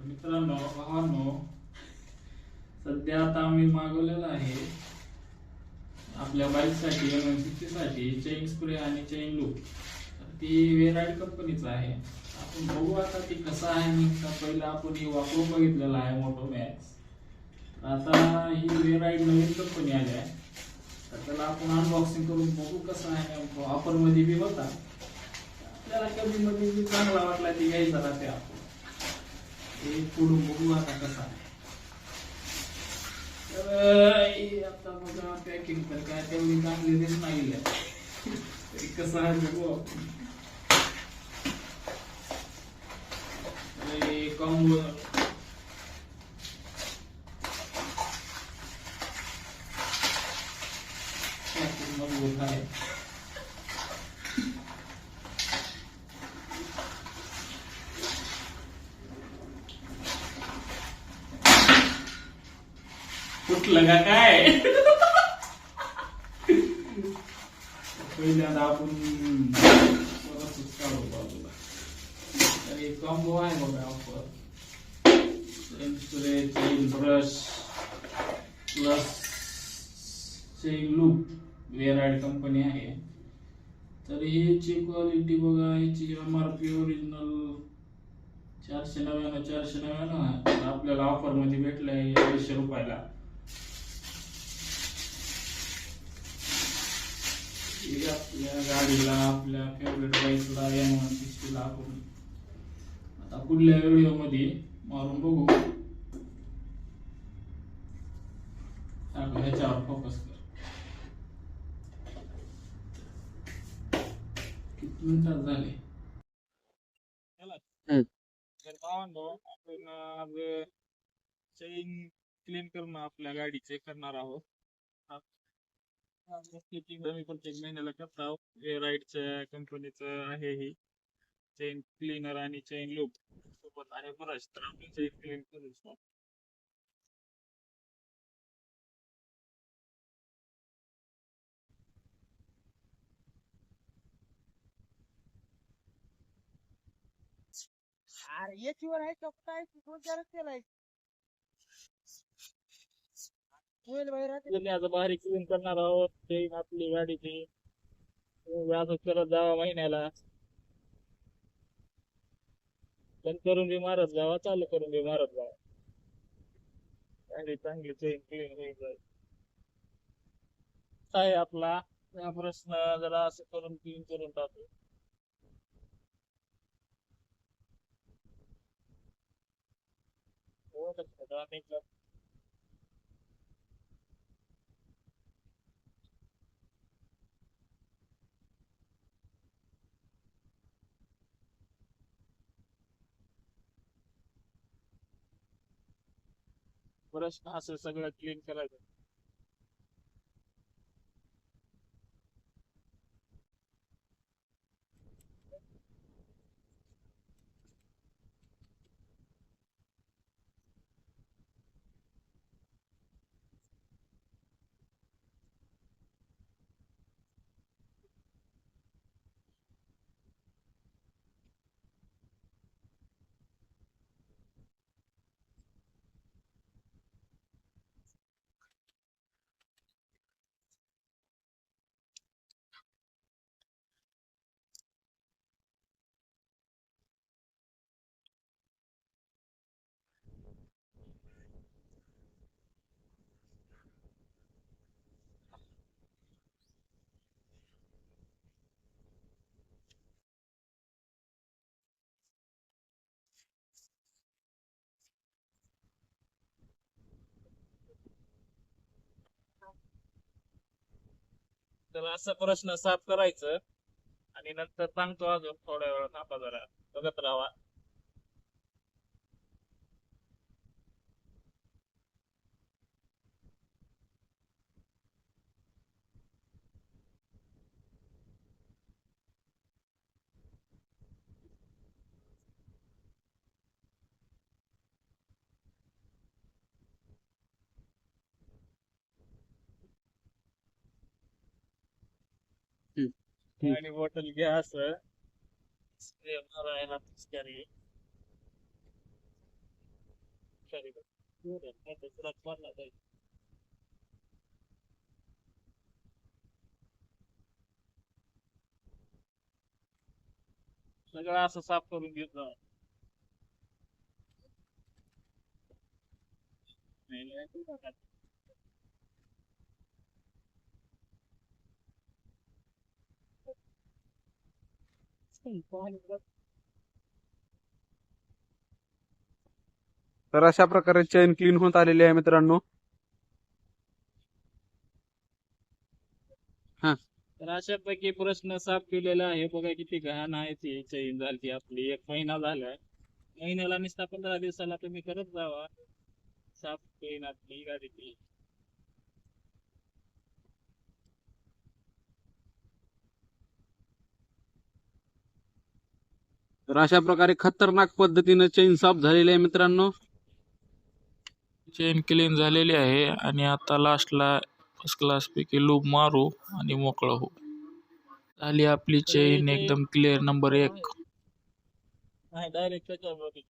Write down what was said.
मित्रांनो, भावांनो, सध्या आता आम्ही मागवलेलं आहे आपल्या बाईकसाठी MMCC साठी चेन स्प्रे आणि चेन लूप. ती वेराइड कंपनीचं आहे. आपण बघू आता ती कसं आहे नेमका. पहिला आपण ही वापरून बघितलेलं आहे मोटोमॅक्स. आता ही वेराइड नवीन कंपनी आली आहे, तर त्याला आपण अनबॉक्सिंग करून बघू कसं आहे नेमकं. ऑफरमध्ये बी होता, आपल्याला कमी मध्ये बी चांगला वाटला ती घ्यायचा राहते. आपण हे पुढून बघू आता कसं आहे. तर आता बघा पॅकिंग तर काय तेवढी चांगली दिसत नाही तरी कसं आहे बघू आपण. कॉम्बो पॅकिंग मजबूत आहे. कुठलं का काय पहिल्यांदा आपण काढू बाजूला. तर एक कॉम्बो आहे बघा offer. Spray, chain brush plus chain loop, varied company आहे. तर ह्याची क्वालिटी बघा, ह्याची MRP ओरिजिनल 499 आहे. आपल्याला ऑफर मध्ये भेटलंय 200 रुपयाला. आपल्या गाडीला, आपल्या फेवरेट बाईकला, M160 ला आपण आता पुढल्या व्हिडिओ मध्ये मारून बघू. ह्याच्यावर फोकस कर. किती मिनिटात झाले? तर भावांनो, आपण आज चेन क्लीन करणं आपल्या गाडीचे करणार आहोत. मी प्रत्येक महिन्याला करतो. वेराइडच्या कंपनीचं आहे ही चेन क्लीनर आणि चेन लूप सोबत आहे ब्रश. तर आपण चेन क्लीन करू शकतो. अरे याचीवर आहे का काय दोन चारच तेल आहे. होईल बाहेर आज बारीक क्लीन करणार आहोत चेन आपली गाडीची. असं करत जावा महिन्याला. बंद करून बी मारत जावा, चालू करून बी मारत जावा. गाडी चांगली चेन क्लीन होईल जाईल. आहे आपला हा प्रश्न जरा असं करून क्लीन करून टाकू. हो का प्रश्न असं सगळं क्लीन करायचं. तर असं प्रश्न साफ करायचं आणि नंतर सांगतो अजून थोड्या वेळा थांबा जरा, बघत राहा. आणि बॉटल घ्या असं स्प्रे मारायला पिचकारी. सगळं असं साफ करून घेत जा. नाही, नाही, तू टाका. तर अशा प्रकारे चेन क्लीन होत आलेली आहे मित्रांनो. हा तर अशापैकी प्रश्न साफ केलेला आहे. बघा किती घाण आहे ती चैन झाली आपली. 1 महिना झालाय. महिन्याला नुसता 15 दिवसाला तुम्ही करत जावा साफ चैन आपली गाडीची. तर अशा प्रकारे खतरनाक पद्धतीने चेन साफ झालेली आहे मित्रांनो. चेन क्लीन झालेली आहे आणि आता लास्टला फर्स्ट क्लास पैकी लूप मारू आणि मोकळं हो. झाली आपली चेन एकदम क्लिअर नंबर 1.